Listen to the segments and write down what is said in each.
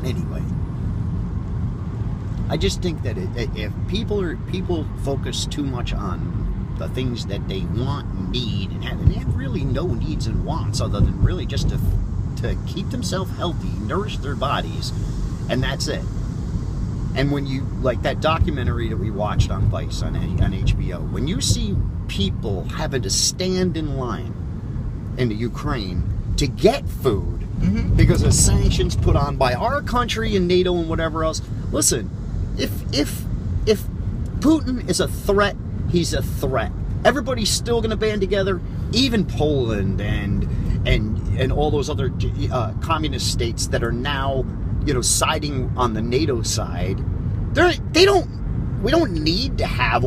Anyway, I just think that if people focus too much on the things that they want, need, and they have really no needs and wants other than really just to keep themselves healthy, nourish their bodies, and that's it. And when you, like that documentary that we watched on Vice on HBO, when you see people having to stand in line in the Ukraine to get food because of sanctions put on by our country and NATO and whatever else, listen, if Putin is a threat, he's a threat. Everybody's still going to band together, even Poland and all those other communist states that are now, siding on the NATO side. We don't need to have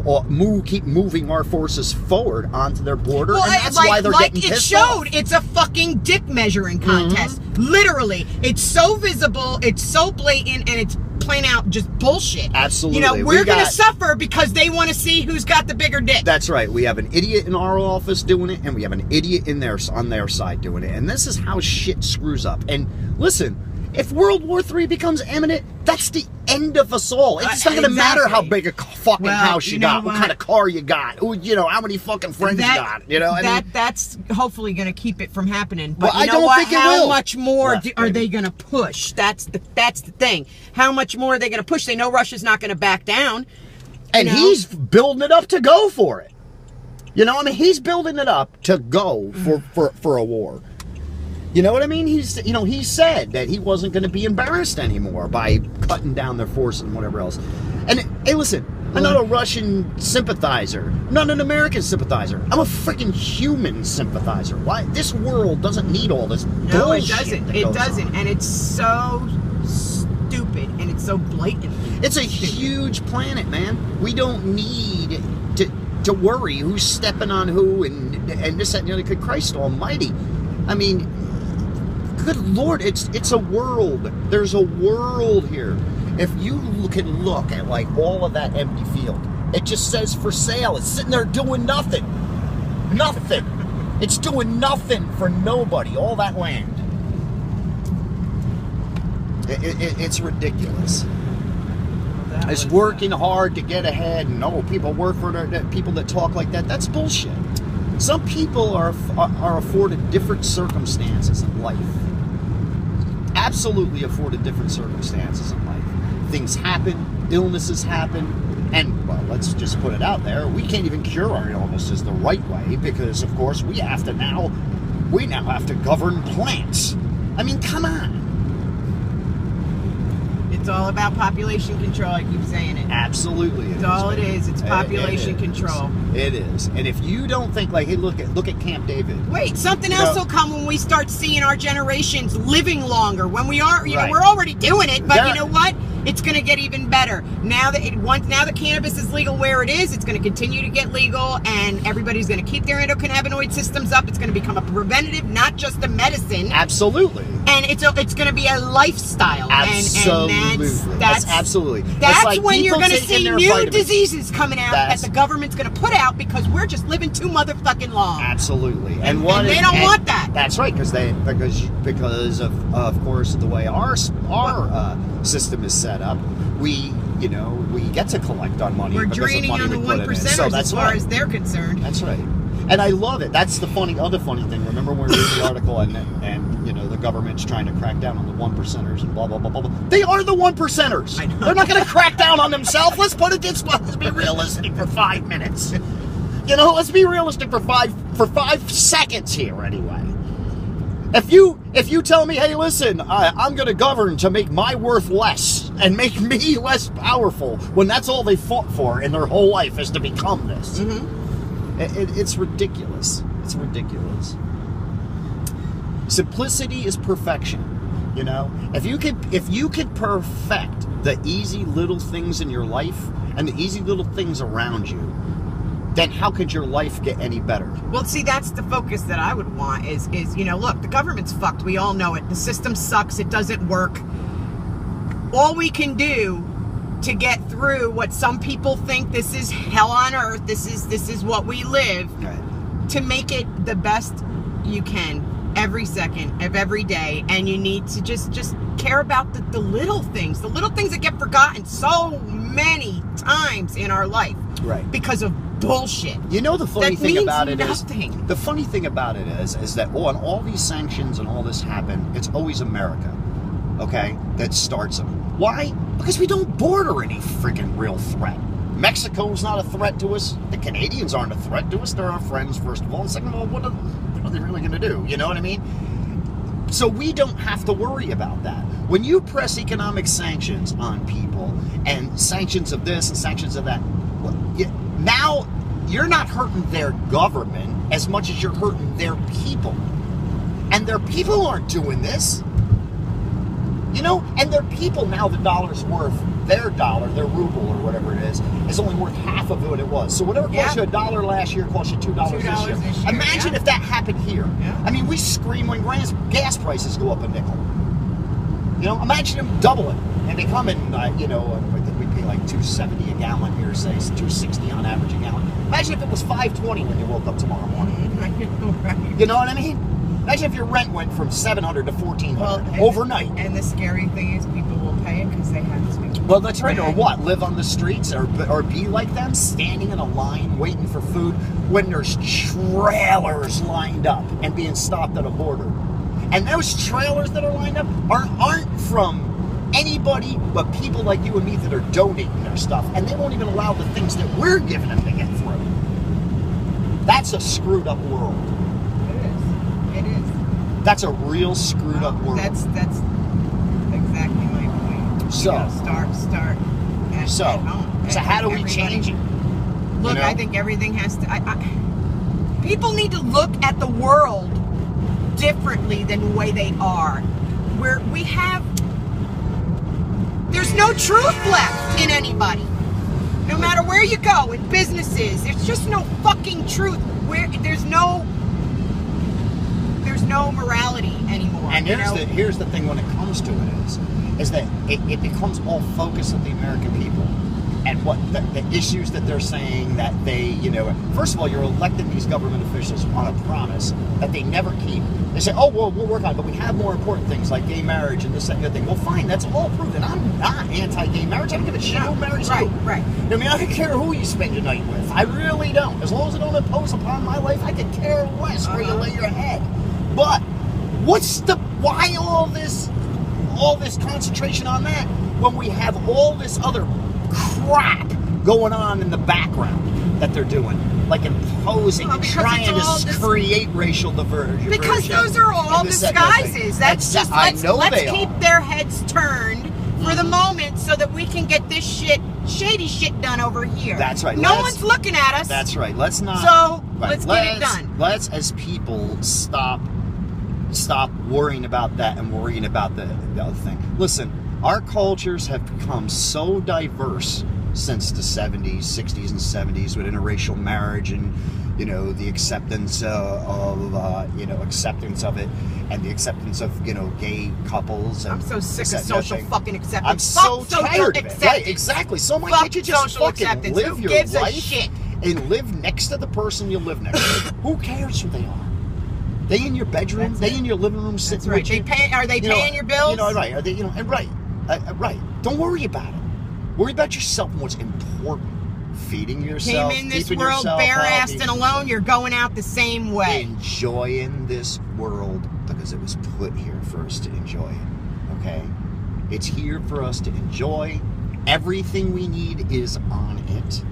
keep moving our forces forward onto their border, and that's why they're getting pissed off. It's a fucking dick measuring contest. Literally, it's so visible, it's so blatant, and it's plain out just bullshit. Absolutely. We're going to suffer because they want to see who's got the bigger dick. That's right. We have an idiot in our office doing it, and we have an idiot on their side doing it. And this is how shit screws up. And listen, if World War III becomes imminent, that's the end of us all. It's not going to matter how big a fucking house you got, what kind of car you got, how many fucking friends you got. That's hopefully going to keep it from happening. But I don't think it will. How much more are they going to push? That's the thing. How much more are they going to push? They know Russia's not going to back down. And he's building it up to go for it. He's building it up to go for a war. You know what I mean? He said that he wasn't going to be embarrassed anymore by cutting down their forces and whatever else. And hey, listen, I'm not a Russian sympathizer. I'm not an American sympathizer. I'm a freaking human sympathizer. Why? This world doesn't need all this bullshit. No, it doesn't. It doesn't. And it's so stupid and it's so blatant. It's a huge planet, man. We don't need to worry who's stepping on who and this, that, and the other. Christ almighty. I mean, good Lord, it's a world. There's a world here. If you can look at like all of that empty field, it just says for sale. It's sitting there doing nothing. Nothing. It's doing nothing for nobody. All that land. It's ridiculous. It's working hard to get ahead, and people work for people that talk like that. That's bullshit. Some people are afforded different circumstances in life. Absolutely afforded different circumstances in life. Things happen, illnesses happen, and, well, let's just put it out there, we can't even cure our illnesses the right way because, of course, we now have to govern plants. I mean, come on. It's all about population control. I keep saying it. Absolutely. It's all it is. It's population control. It is. And if you don't think like, hey, look at Camp David. Wait, something else will come when we start seeing our generations living longer. When we are, we're already doing it, but you know what? It's going to get even better. Now that cannabis is legal where it is, it's going to continue to get legal, and everybody's going to keep their endocannabinoid systems up. It's going to become a preventative, not just a medicine. Absolutely. And it's going to be a lifestyle. Absolutely. And that's absolutely. That's like when you're going to see new diseases coming out that the government's going to put out because we're just living too motherfucking long. Absolutely. And they don't want that. That's right, because of course the way our system is set up, we get to collect our money. We're draining on the 1%ers as far as they're concerned. That's right. And I love it. That's the other funny thing. Remember when we read the article and the government's trying to crack down on the 1%ers and blah, blah, blah, blah, blah. They are the 1%ers. I know. They're not going to crack down on themselves. Let's put it this way. Let's be realistic for 5 minutes. Let's be realistic for 5 seconds here anyway. If you tell me, hey, listen, I'm going to govern to make my worth less and make me less powerful when that's all they fought for in their whole life is to become this. It's ridiculous. It's ridiculous. Simplicity is perfection. If you could perfect the easy little things in your life and the easy little things around you, then how could your life get any better? Well, see, that's the focus that I would want is look, the government's fucked. We all know it. The system sucks. It doesn't work. All we can do to get through what some people think this is hell on earth, this is what we live, right, to make it the best you can every second of every day, and you need to just care about the little things that get forgotten so many times in our life, right? Because of bullshit. You know, the funny thing about it is that on all these sanctions and all this happen, it's always America, okay, that starts them. Why? Because we don't border any freaking real threat. Mexico's not a threat to us. The Canadians aren't a threat to us. They're our friends, first of all. And second of all, what are they really going to do? You know what I mean? So we don't have to worry about that. When you press economic sanctions on people, and sanctions of this and sanctions of that, now you're not hurting their government as much as you're hurting their people. And their people aren't doing this. You know, and their people, now the dollar's worth, their dollar, their ruble or whatever it is only worth half of what it was. So whatever cost you $1 last year cost you $2 this year. Imagine if that happened here. Yeah. I mean, we scream when gas prices go up a nickel. You know, imagine them doubling. And they come in, I think we pay like $2.70 a gallon here, say it's $2.60 on average a gallon. Imagine if it was $5.20 when you woke up tomorrow morning. You know what I mean? Imagine if your rent went from $700 to $1,400 overnight. And the scary thing is, people will pay it because they have to. Well, that's right. Or what? Live on the streets, or be like them, standing in a line waiting for food when there's trailers lined up and being stopped at a border. And those trailers that are lined up aren't from anybody but people like you and me that are donating their stuff, and they won't even allow the things that we're giving them to get through. That's a screwed up world. It is. That's a real screwed up world. That's exactly my point. So start at home. So how do we change it? Look, I think everything has to. People need to look at the world differently than the way they are. There's no truth left in anybody. No matter where you go, in businesses, there's just no fucking truth. There's no morality anymore. And here's the thing when it comes to it is that it becomes all focused on the American people and what the issues that they're saying that they, first of all, you're electing these government officials on a promise that they never keep. They say, oh, well, we'll work on it, but we have more important things like gay marriage and this, that, and the other thing. Well, fine, that's all proven. I'm not anti-gay marriage. I don't give a shit who marries who. Right. I mean, I don't care who you spend your night with. I really don't. As long as it don't impose upon my life, I could care less where you lay your head. But why all this concentration on that when we have all this other crap going on in the background that they're doing, like imposing and trying to create racial diversion? Because those are all disguises. Let's keep their heads turned for the moment so that we can get this shady shit done over here. That's right. No one's looking at us. That's right. Let's not. So let's get it done. Let's, as people, stop worrying about that and worrying about the other thing. Listen, our cultures have become so diverse since the 70s, 60s, and 70s with interracial marriage and, the acceptance acceptance of it and the acceptance of, gay couples. And I'm so sick of social fucking acceptance. I'm so tired of it. Right, exactly. So why can't you just fucking live your life and live next to the person you live next to? Who cares who they are? They in your bedroom? They in your living room sitting with you? Are they paying your bills? Right. Are they, right. Don't worry about it. Worry about yourself and what's important. Feeding yourself, came in this world bare-assed and alone, you're going out the same way. Enjoying this world because it was put here for us to enjoy it, okay? It's here for us to enjoy. Everything we need is on it.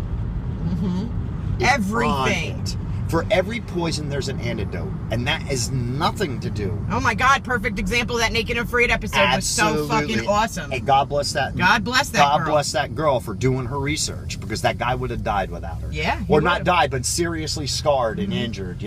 Mm-hmm. Everything. For every poison, there's an antidote, and that has nothing to do. Oh my God! Perfect example of that Naked and Afraid episode was so fucking awesome. And God bless that. God bless that. God bless that girl for doing her research, because that guy would have died without her. Yeah. Or not died, but seriously scarred and injured.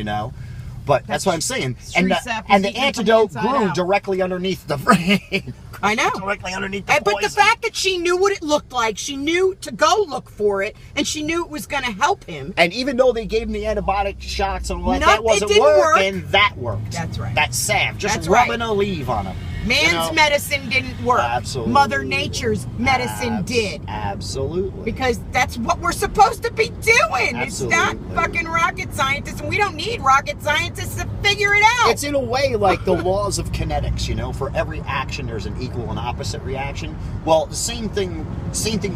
But that's what I'm saying. And the antidote grew directly underneath the brain. I know. Directly underneath the poison. But the fact that she knew what it looked like, she knew to go look for it, and she knew it was going to help him. And even though they gave him the antibiotic shots and all that wasn't working, that worked. That's right. That salve, just rubbing a leaf on him. Man's medicine didn't work. Absolutely. Mother Nature's medicine did. Absolutely. Because that's what we're supposed to be doing. Absolutely. It's not fucking rocket scientists, and we don't need rocket scientists to figure it out. It's in a way like the laws of kinetics, for every action there's an equal and opposite reaction. Well, the same thing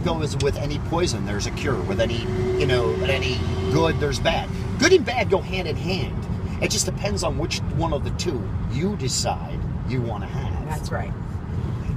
goes with any poison. There's a cure. With any, any good, there's bad. Good and bad go hand in hand. It just depends on which one of the two you decide you want to have. That's right.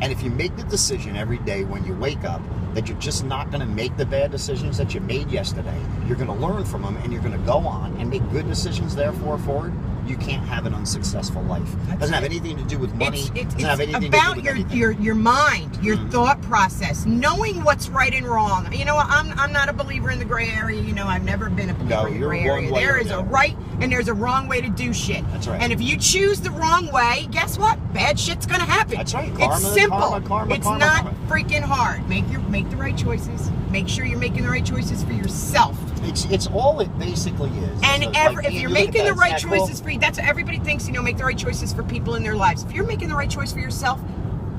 And if you make the decision every day when you wake up that you're just not going to make the bad decisions that you made yesterday, you're going to learn from them and you're going to go on and make good decisions therefore forward, you can't have an unsuccessful life. It doesn't have anything to do with money. It's have anything about to do with your mind, your thought process, knowing what's right and wrong. I'm not a believer in the gray area. I've never been a believer in the gray area. There is a right and there's a wrong way to do shit. That's right. And if you choose the wrong way, guess what? Bad shit's gonna happen. That's right. It's simple. Karma, it's not freaking hard. Make the right choices. Make sure you're making the right choices for yourself. It's all it basically is. And if you're making the right choices for you, that's what everybody thinks, make the right choices for people in their lives. If you're making the right choice for yourself,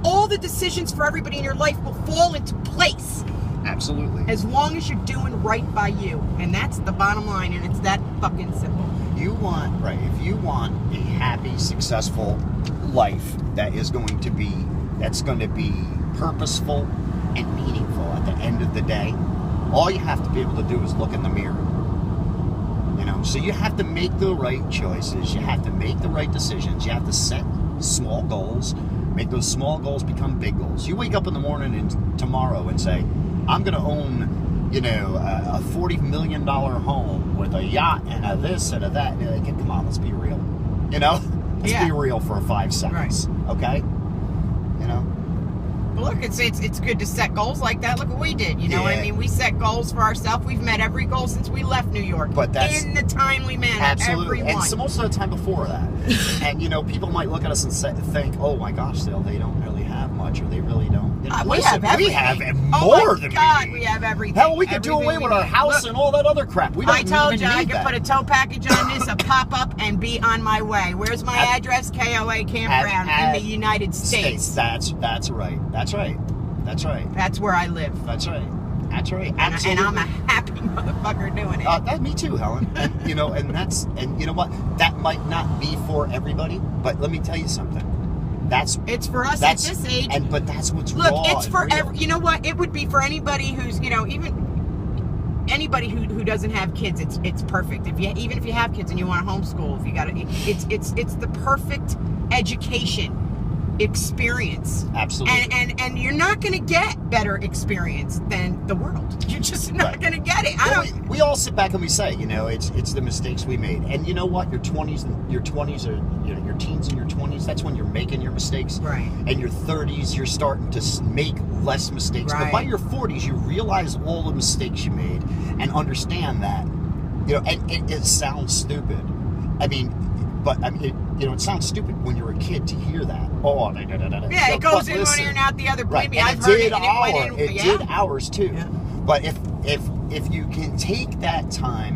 all the decisions for everybody in your life will fall into place. Absolutely. As long as you're doing right by you. And that's the bottom line, and it's that fucking simple. If you want a happy, successful life that's going to be purposeful and meaningful at the end of the day, all you have to be able to do is look in the mirror. So you have to make the right choices. You have to make the right decisions. You have to set small goals. Make those small goals become big goals. You wake up in the morning and tomorrow and say, I'm going to own, a $40 million home with a yacht and a this and a that. And you're like, come on, let's be real. Let's be real for 5 seconds. Right. Okay? Look, it's good to set goals like that. Look what we did. You know what I mean? We set goals for ourselves. We've met every goal since we left New York. But that's in the timely manner. Absolutely. Everyone. And so most of the time before that. And people might look at us and think, oh my gosh, they don't really have much, or they really don't. We have everything. We have more than we have everything. Hell, we could do away with our house and all that other crap. We don't I told you I could put a tow package on this, a pop-up, and be on my way. Where's my address? KOA Campground in the United States. That's right. That's right. That's right. That's where I live. That's right. That's right. Absolutely. And I'm a happy motherfucker doing it. Me too, Helen. And and you know what? That might not be for everybody, but let me tell you something. It's for us at this age. But that's what's Look, raw. it's for you know what? It would be for anybody who's even anybody who doesn't have kids. It's perfect. Even if you have kids and you want to homeschool, if you got it's the perfect education experience. Absolutely. And you're not going to get better experience than the world. You're just not going to get it. We all sit back and we say, it's the mistakes we made. And you know what? Your 20s are, your teens and your 20s, that's when you're making your mistakes. Right. And your 30s, you're starting to make less mistakes. Right. But by your 40s, you realize all the mistakes you made and understand that. And it sounds stupid. It sounds stupid when you're a kid to hear that. Oh, yeah, it goes in one ear and out the other. Believe me, I've heard it. It did ours too. Yeah. But if you can take that time